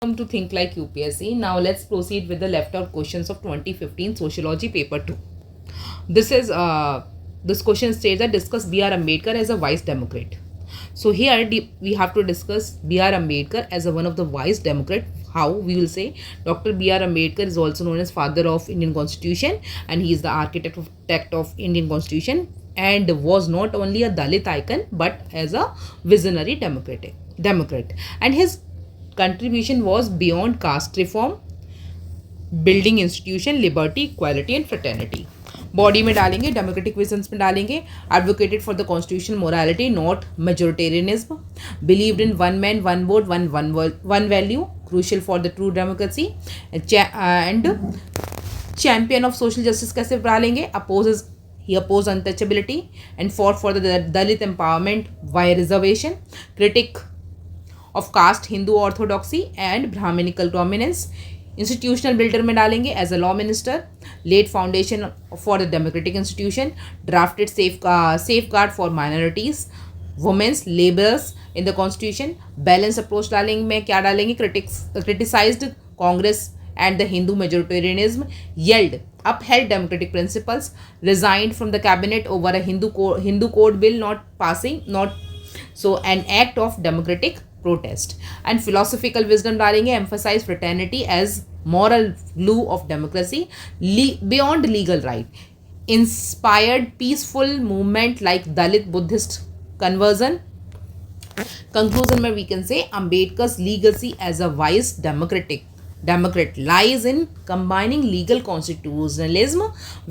Welcome to Think Like UPSC. Now let's proceed with the left out questions of 2015 Sociology paper 2. This question states that discuss B.R. Ambedkar as a wise Democrat. So here we have to discuss B.R. Ambedkar as one of the wise Democrat. How we will say Dr. B.R. Ambedkar is also known as father of Indian Constitution, and he is the architect of Indian Constitution, and was not only a Dalit icon but as a visionary Democrat. And his contribution was beyond caste reform, building institution, liberty, equality and fraternity. Body में डालेंगे, democratic visions में डालेंगे, advocated for the constitution morality not majoritarianism, believed in one man one vote one value, crucial for the true democracy and champion of social justice कैसे डालेंगे, he opposed untouchability and fought for the Dalit empowerment via reservation, critic of caste, Hindu orthodoxy and Brahminical dominance. Institutional builder में डालेंगे as a law minister, laid foundation for the democratic institution, drafted safeguard for minorities, women's, labours in the constitution. Balance approach डालेंगे में क्या डालेंगे, criticised Congress and the Hindu majoritarianism, upheld democratic principles, resigned from the cabinet over a Hindu code bill an act of democratic protest. And philosophical wisdom डालेंगे, emphasize fraternity as moral glue of democracy beyond legal right, inspired peaceful movement like Dalit Buddhist conversion. Conclusion में we can say Ambedkar's legacy as a wise Democrat lies in combining legal constitutionalism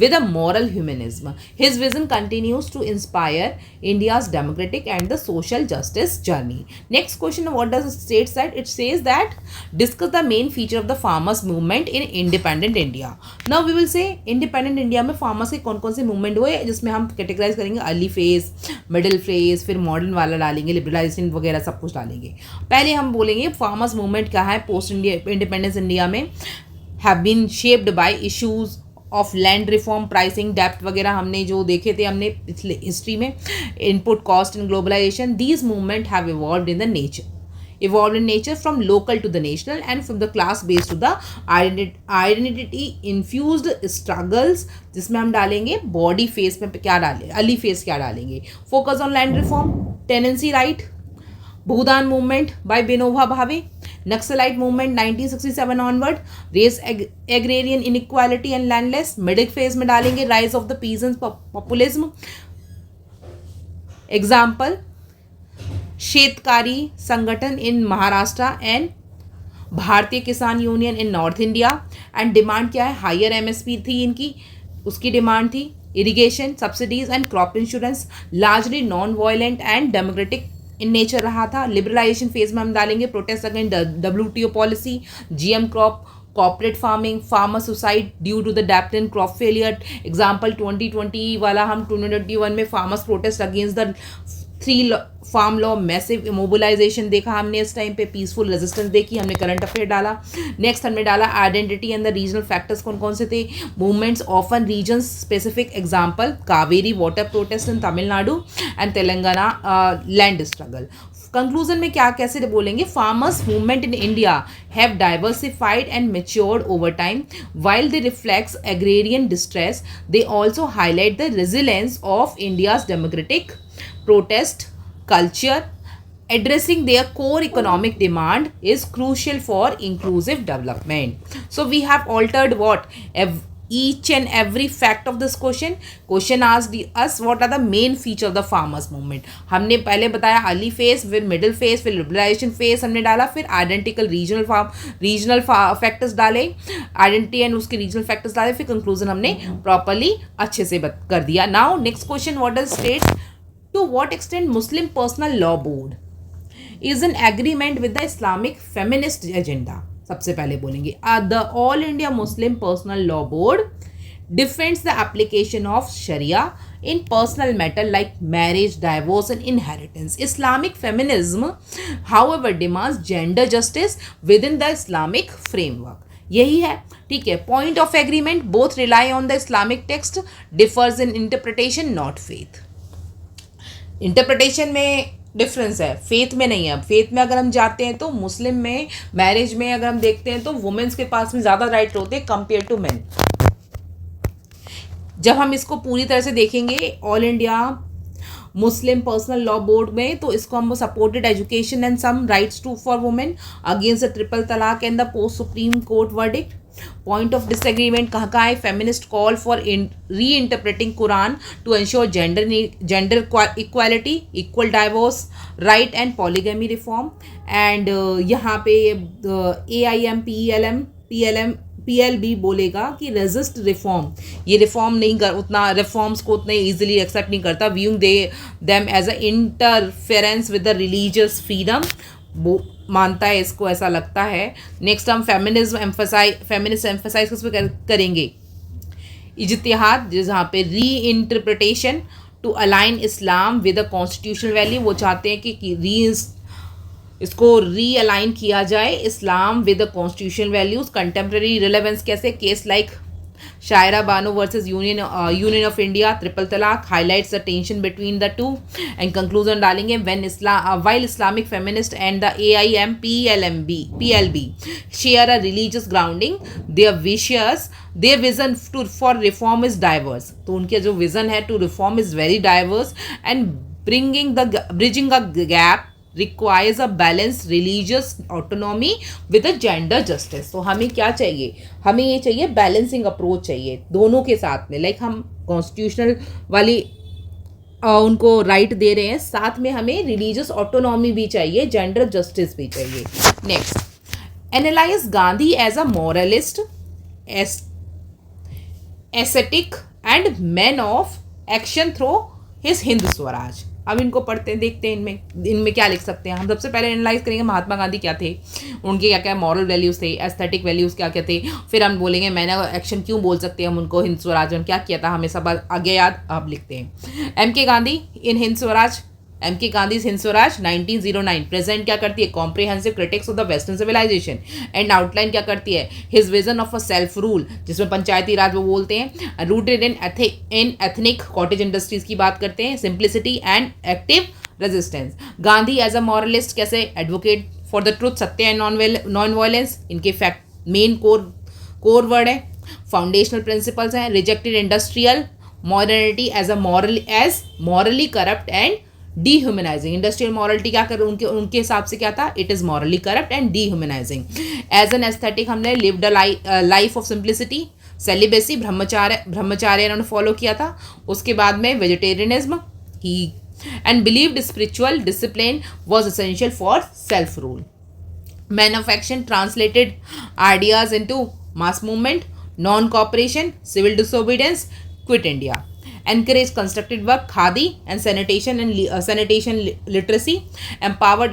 with a moral humanism. His vision continues to inspire India's democratic and the social justice journey. Next question, what does it state that? It says that discuss the main feature of the farmers movement in independent India. Now we will say independent India में farmers के कौन कौन से movement हुए, जिसमें हम categorize करेंगे early phase, middle phase, फिर मॉडर्न वाला डालेंगे, लिबरलाइजेशन वगैरह सब कुछ डालेंगे. पहले हम बोलेंगे फार्मर्स मूवमेंट क्या है. पोस्ट इंडिपेंडेंस इंडिया में have been shaped by issues of land reform, pricing, डेप्थ वगैरह हमने जो देखे थे हमने पिछले हिस्ट्री में, input cost and globalisation. These movement have evolved in nature from local to the national and from the class based to the identity infused struggles, जिसमें हम डालेंगे बॉडी फेस में क्या डालेंगे, अर्ली फेस क्या डालेंगे. Focus on land reform, tenancy right, Bhoodan movement by Vinoba Bhave, naxalite movement 1967 onward, race agrarian inequality and landless. Middle phase में डालेंगे rise of the peasant populism. Example Shetkari Sanghatan in Maharashtra and Bharatiya Kisan union in north India. And demand क्या है, higher MSP थी इनकी, उसकी demand थी. Irrigation, subsidies and crop insurance, largely non violent and democratic in nature रहा था. लिबरलाइजेशन फेज में हम डालेंगे protest against WTO policy, GM crop, corporate farming, farmer suicide due to the डेप्थ इन क्रॉप फेलियर. एग्जाम्पल 2020 वाला हम 2021 में farmers protest against the 3 farm law, massive mobilisation देखा हमने इस टाइम पे, पीसफुल रेजिस्टेंस देखी हमने, करंट अफेयर डाला. नेक्स्ट हमने डाला identity and the regional factors कौन कौन से थे, movements often region specific. Example Kaveri water protest in Tamil Nadu and Telangana land struggle. Conclusion में क्या कैसे बोलेंगे, farmers movement in India have diversified and matured over time. While they reflects agrarian distress, they also highlight the resilience of India's democratic protest culture. Addressing their core economic demand is crucial for inclusive development. So we have altered each and every fact of this question asked us what are the main feature of the farmers movement. हमने पहले बताया early phase, फिर middle phase, फिर liberalisation phase हमने डाला, फिर identical regional factors डाले, identity and उसके रीजनल फैक्टर्स डाले, फिर कंक्लूजन हमने प्रॉपरली अच्छे से कर दिया. Now next question, what does state to what extent Muslim Personal Law Board is in agreement with the Islamic feminist agenda. सबसे पहले बोलेंगे the All India Muslim Personal Law Board defends the application of Sharia in personal matter like marriage, divorce and inheritance. Islamic feminism, however, demands gender justice within the Islamic framework. यही है, ठीक है. Point of agreement, both rely on the Islamic text, differs in interpretation, not faith. Interpretation में difference है, faith में नहीं है। Faith में अगर हम जाते हैं तो मुस्लिम में मैरिज में अगर हम देखते हैं तो वुमेन्स के पास में ज़्यादा राइट होते हैं कंपेयर टू मेन। जब हम इसको पूरी तरह से देखेंगे all India Muslim personal law board में, तो इसको हम supported education and some rights to for women against the triple talaq and the post supreme court verdict. Point of disagreement कहाँ का है? Feminist call for reinterpreting Quran to ensure gender equality, equal divorce right and polygamy reform. And यहाँ पे PLB बोलेगा कि resist reform, ये reform नहीं कर उतना, रिफॉर्म्स को उतने इजीली एक्सेप्ट नहीं करता, viewing them as a interference with the religious freedom, वो मानता है इसको, ऐसा लगता है। नेक्स्ट हम फेमिनिस्ट एम्फसाइज किस पे करेंगे? इज्तिहाद, जहाँ पे reinterpretation to align Islam with the constitutional value, वो चाहते हैं कि इसको रीअलाइन किया जाए Islam with the constitutional values. Contemporary relevance कैसे? Case like Shayara Bano versus union of India, triple talaq highlights the tension between the two. And conclusion डालेंगे while Islamic feminist and the AIM PLB share a religious grounding, their vision for reform is diverse। तो उनके जो vision है to reform is very diverse and bridging a gap requires a balanced religious autonomy with a gender justice। तो हमें क्या चाहिए? हमें ये चाहिए बैलेंसिंग अप्रोच चाहिए दोनों के साथ में। लाइक हम कॉन्स्टिट्यूशनल वाली उनको राइट दे रहे हैं, साथ में हमें रिलीजियस ऑटोनॉमी भी चाहिए, जेंडर जस्टिस भी चाहिए। Next, analyze Gandhi as a moralist, aesthetic and man of action through his Hind Swaraj. अब इनको पढ़ते हैं, देखते हैं इनमें क्या लिख सकते हैं। हम सबसे पहले एनालाइज करेंगे महात्मा गांधी क्या थे, उनके क्या क्या मॉरल वैल्यूज़ थे, एस्थेटिक वैल्यूज़ क्या क्या थे। फिर हम बोलेंगे मैंने एक्शन क्यों बोल सकते हैं हम उनको, हिंद स्वराज में क्या किया था, हमें सब आगे याद। अब लिखते हैं MK Gandhi in Hind Swaraj. MK Gandhi Hind Swaraj 1909 present क्या करती है? Comprehensive critics of the western civilization. And outline क्या करती है? His vision of a self rule, जिसमें पंचायती राज वो बोलते हैं। Rooted in ethnic cottage industries की बात करते हैं। Simplicity and active resistance. Gandhi as a moralist कैसे? एडवोकेट फॉर द ट्रुथ, सत्य एंड नॉन वायलेंस इनके फैक्ट मेन कोर वर्ड है। फाउंडेशनल प्रिंसिपल्स हैं। Rejected industrial modernity as morally corrupt and dehumanizing। Industrial morality क्या कर उनके हिसाब से क्या था? It is morally corrupt and dehumanizing। As an aesthetic हमने lived a life of simplicity, celibacy, brahmacharya इन्होंने फॉलो किया था। उसके बाद में वेजिटेरियनिज्म ही and believed spiritual discipline was essential for self rule. Man of action translated ideas into mass movement, non cooperation, civil disobedience, quit India. Encourage constructive work, khadi and sanitation literacy, empowered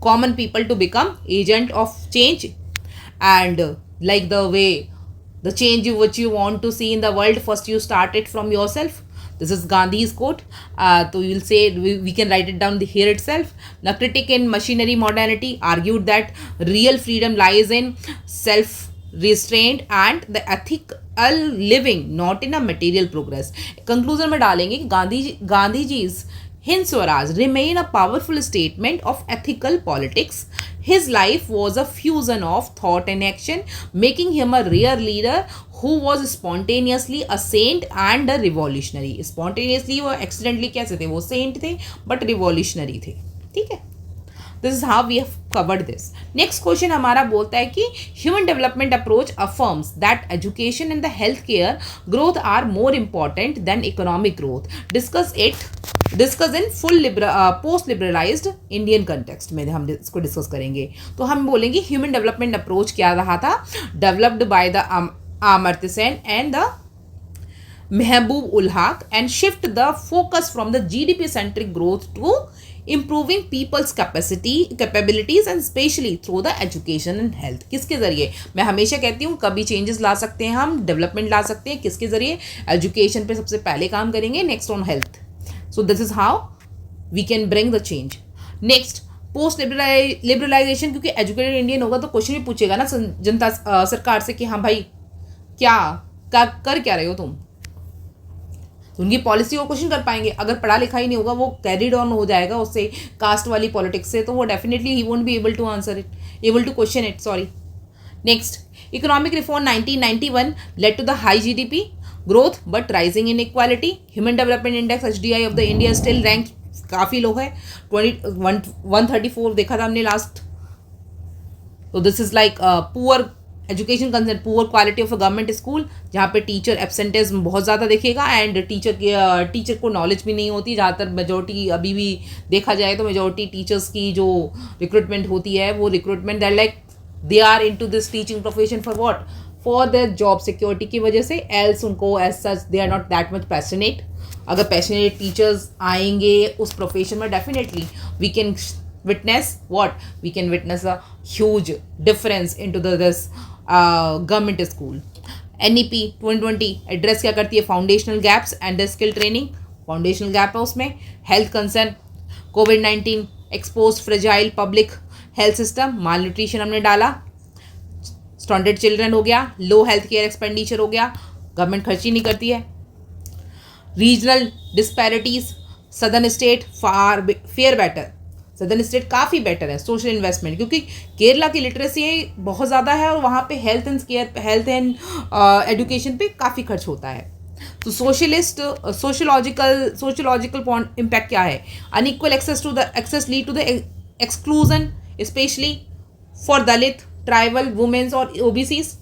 common people to become agent of change, and like the way the change which you want to see in the world, first you start it from yourself. This is Gandhi's quote. So you'll say we can write it down here itself. The critic in machinery modernity argued that real freedom lies in self restraint and the ethical living, not in a material progress। Conclusion में डालेंगे कि Gandhi जी's Hind Swaraj remain a powerful statement of ethical politics। His life was a fusion of thought and action, making him a rare leader who was spontaneously a saint and a revolutionary। Spontaneously वो accidentally कैसे थे? वो saint थे but revolutionary थे। ठीक है, this is how we have covered this. Next question हमारा बोलता है कि human development approach affirms that education and the health care growth are more important than economic growth. Discuss in full post liberalised Indian context में हम इसको discuss करेंगे। तो हम बोलेंगे ह्यूमन डेवलपमेंट अप्रोच क्या रहा था? Developed by the Amartya Sen and the Mahbub ul Haq and shift the focus from the GDP centric growth to improving people's capabilities and especially through the education and health। किसके जरिए? मैं हमेशा कहती हूँ कभी चेंजेस ला सकते हैं हम, डेवलपमेंट ला सकते हैं, किसके जरिए? एजुकेशन पे सबसे पहले काम करेंगे, next on health. So this is how we can bring the change. Next, post liberalization, क्योंकि एजुकेटेड इंडियन होगा तो क्वेश्चन भी पूछेगा ना जनता सरकार से कि हाँ भाई क्या कर क्या रहे हो तुम। तो उनकी पॉलिसी को क्वेश्चन कर पाएंगे। अगर पढ़ा लिखा ही नहीं होगा, वो कैरिड ऑन हो जाएगा उससे कास्ट वाली पॉलिटिक्स से, तो वो डेफिनेटली ही won't be able to answer it, able to question it, sorry. Next, economic reform 1991 led to the high GDP growth but rising inequality. Human Development Index HDI of the India still ranked काफ़ी लो है, 134 देखा था हमने last. तो this is like poor education concern, poor quality of a government school, जहाँ पे teacher एब्सेंटेज बहुत ज़्यादा देखेगा एंड टीचर को नॉलेज भी नहीं होती। ज़्यादातर मेजोरिटी अभी भी देखा जाए तो मेजोरिटी टीचर्स की जो रिक्रूटमेंट होती है वो recruitment that like they are into this teaching profession for what, for their job security की वजह से, एल्स उनको as such they are not that much passionate. अगर पैशनेट टीचर्स आएंगे उस प्रोफेशन में, definitely we can witness what we can witness a huge difference into this government school. NEP 2020 address क्या करती है, foundational gaps and the skill training. Foundational gap है उसमें, health concern, कोविड-19 expose fragile public health system, malnutrition हमने डाला, स्टॉन्डेड children हो गया, लो हेल्थ केयर एक्सपेंडिचर हो गया, गवर्नमेंट खर्च ही नहीं करती है। रीजनल डिस्पैरिटीज, सदर्न स्टेट फार फेयर बेटर, सदर्न स्टेट काफ़ी बेटर है सोशल इन्वेस्टमेंट, क्योंकि केरला की लिटरेसी बहुत ज़्यादा है और वहाँ पे health and care, health and education पे काफ़ी खर्च होता है। तो सोशलॉजिकल इम्पैक्ट क्या है, unequal access lead to the exclusion specially for Dalit, tribal, womens और ओबीसीज,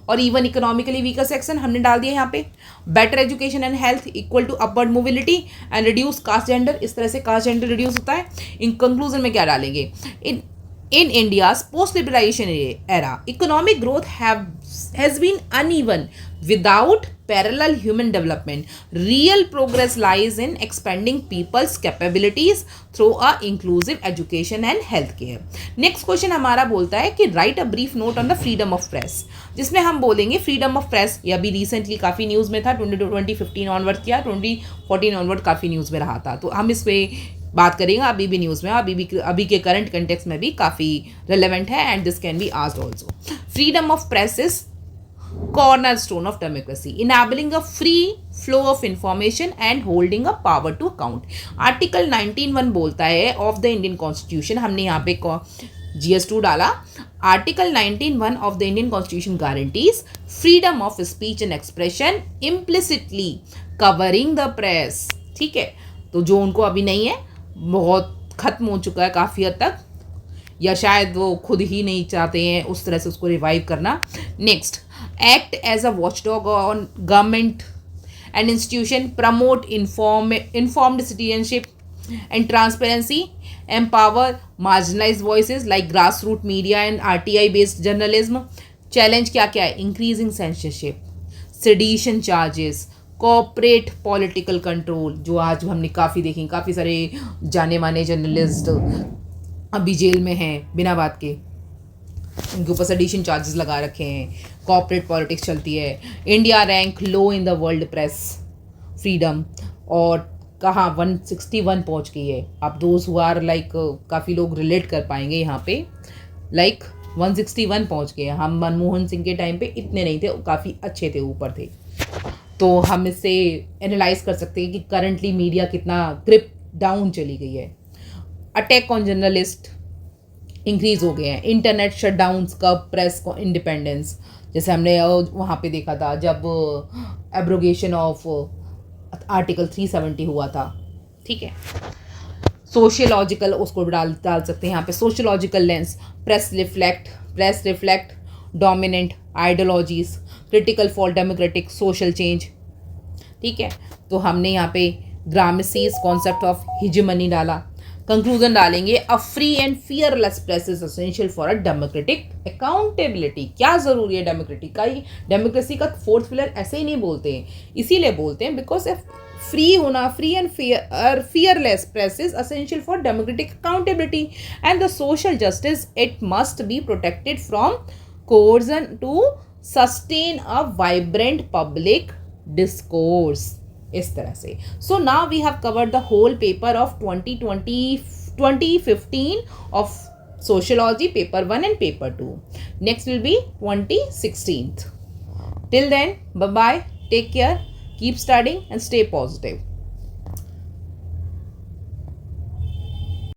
और इवन इकोनॉमिकली वीकर सेक्शन हमने डाल दिया यहाँ पे। Better education and health equal to upward mobility and reduce caste gender, इस तरह से कास्ट जेंडर रिड्यूस होता है। इन कंक्लूजन में क्या डालेंगे, in India's post-liberalization era, economic growth has been uneven without parallel human development. Real progress lies in expanding people's capabilities through a inclusive education and healthcare. Next question हमारा बोलता है कि write a brief note on the freedom of press, जिसमें हम बोलेंगे freedom of press, ये अभी recently काफ़ी न्यूज़ में था, 2015 ऑनवर्ड किया, 2014 ऑनवर्ड काफ़ी न्यूज़ में रहा था, तो हम इस पर बात करेंगे। अभी भी न्यूज़ में, अभी के करंट कंटेक्स्ट में भी काफ़ी रिलेवेंट है and this can be asked also. Freedom of press is cornerstone of democracy, enabling a free flow of information and holding a power to account. Article 19(1) बोलता है ऑफ द इंडियन कॉन्स्टिट्यूशन, हमने यहाँ पे GS2 डाला। Article 19(1) of the Indian constitution guarantees freedom of speech and expression implicitly covering the press. ठीक है, तो जो उनको अभी नहीं है, बहुत ख़त्म हो चुका है काफ़ी हद तक, या शायद वो खुद ही नहीं चाहते हैं उस तरह से उसको रिवाइव करना। Next, act as a watchdog on government and institution, promote informed citizenship and transparency, empower marginalised voices like grass root media and RTI based journalism. Challenge क्या क्या है, increasing censorship, sedition charges, corporate political control, जो आज हमने काफ़ी देखी, काफ़ी सारे जाने माने जर्नलिस्ट अभी जेल में हैं बिना बात के, उनके ऊपर सेडिशन चार्जेस लगा रखे हैं, कॉर्पोरेट पॉलिटिक्स चलती है। India rank low in the world press freedom, और कहाँ 161 पहुंच गई है। अब दोज हु आर लाइक, काफ़ी लोग रिलेट कर पाएंगे यहाँ पे, लाइक 161 पहुंच गए। हम मनमोहन सिंह के टाइम पे इतने नहीं थे, काफ़ी अच्छे थे, ऊपर थे। तो हम इससे एनालाइज कर सकते हैं कि करंटली मीडिया कितना ग्रिप डाउन चली गई है। अटैक ऑन जर्नलिस्ट इंक्रीज हो गए हैं, इंटरनेट शटडाउन्स का, प्रेस को इंडिपेंडेंस, जैसे हमने वहाँ पे देखा था जब एब्रोगेशन ऑफ आर्टिकल 370 हुआ था। ठीक है, सोशियोलॉजिकल उसको डाल सकते हैं यहाँ पे, sociological lens, press reflect dominant ideologies, critical for democratic social change. ठीक है, तो हमने यहाँ पे ग्रामसीज कॉन्सेप्ट ऑफ हिजमनी डाला। कंक्लूजन डालेंगे, a free and fearless press is essential for a democratic accountability. क्या ज़रूरी है डेमोक्रेटिक का, ही डेमोक्रेसी का फोर्थ पिलर ऐसे ही नहीं बोलते हैं, इसीलिए बोलते हैं बिकॉज फ्री होना, free and fearless press is essential for democratic accountability and the social justice, it must be protected from coercion to sustain a vibrant public discourse, इस तरह से। So now we have covered the whole paper of 2015 of sociology, paper 1 and paper 2. Next will be 2016th. Till then, bye bye, take care. Keep studying and stay positive.